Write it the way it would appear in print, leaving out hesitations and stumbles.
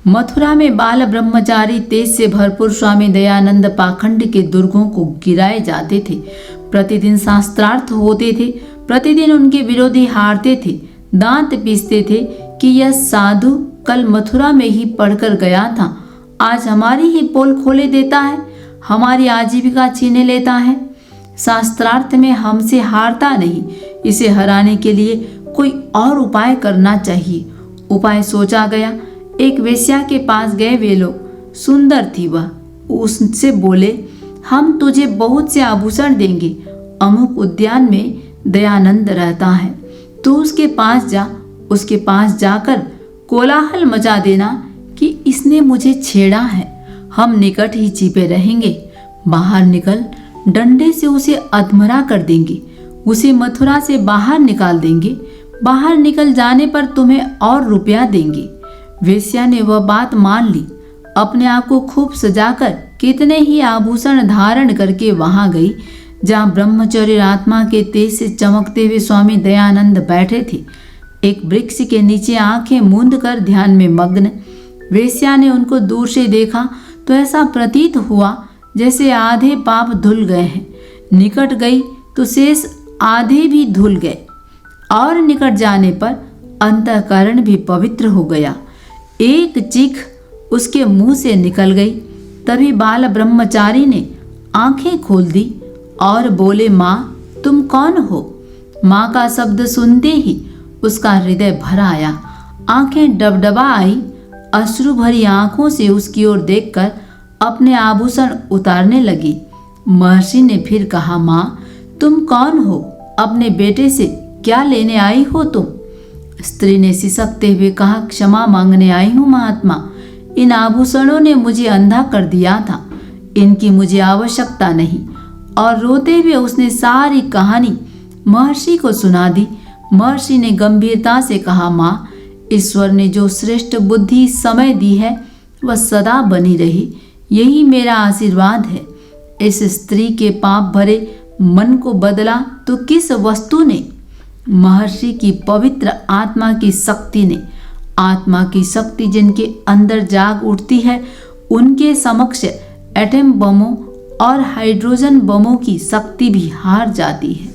मथुरा में बाल ब्रह्मचारी तेज से भरपूर स्वामी दयानंद पाखंड के दुर्गों को गिराए जाते थे। प्रतिदिन शास्त्रार्थ होते थे, प्रतिदिन उनके विरोधी हारते थे, दांत पीसते थे कि यह साधु कल मथुरा में ही पढ़कर गया था, आज हमारी ही पोल खोले देता है, हमारी आजीविका छीने लेता है। शास्त्रार्थ में हमसे हारता नहीं, इसे हराने के लिए कोई और उपाय करना चाहिए। उपाय सोचा गया। एक वेश्या के पास गए वे लोग। सुंदर थी वह। उससे बोले, हम तुझे बहुत से आभूषण देंगे, अमुक उद्यान में दयानंद रहता है, तू उसके पास जा। उसके पास जाकर कोलाहल मचा देना कि इसने मुझे छेड़ा है, हम निकट ही छिपे रहेंगे। बाहर निकल, डंडे से उसे अधमरा कर देंगे, उसे मथुरा से बाहर निकाल देंगे। बाहर निकल जाने पर तुम्हें और रुपया देंगे। वेश्या ने वह बात मान ली। अपने आप को खूब सजाकर कितने ही आभूषण धारण करके वहां गई जहां ब्रह्मचर्य आत्मा के तेज से चमकते हुए स्वामी दयानंद बैठे थे। एक वृक्ष के नीचे आंखें मूंद कर ध्यान में मग्न। वेश्या ने उनको दूर से देखा तो ऐसा प्रतीत हुआ जैसे आधे पाप धुल गए हैं। निकट गई तो शेष आधे भी धुल गए और निकट जाने पर अंतःकरण भी पवित्र हो गया। एक चीख उसके मुंह से निकल गई। तभी बाल ब्रह्मचारी ने आंखें खोल दी और बोले, माँ तुम कौन हो? माँ का शब्द सुनते ही उसका हृदय भर आया, आंखें डबडबा आई। अश्रु भरी आंखों से उसकी ओर देखकर अपने आभूषण उतारने लगी। महर्षि ने फिर कहा, माँ तुम कौन हो? अपने बेटे से क्या लेने आई हो तुम? स्त्री ने सिसकते हुए कहा, क्षमा मांगने आई हूँ महात्मा, इन आभूषणों ने मुझे अंधा कर दिया था, इनकी मुझे आवश्यकता नहीं। और रोते हुए उसने सारी कहानी महर्षि को सुना दी। महर्षि ने गंभीरता से कहा, माँ ईश्वर ने जो श्रेष्ठ बुद्धि समय दी है वह सदा बनी रही, यही मेरा आशीर्वाद है। इस स्त्री के पाप भरे मन को बदला तो किस वस्तु ने? महर्षि की पवित्र आत्मा की शक्ति ने। आत्मा की शक्ति जिनके अंदर जाग उठती है उनके समक्ष एटम बमों और हाइड्रोजन बमों की शक्ति भी हार जाती है।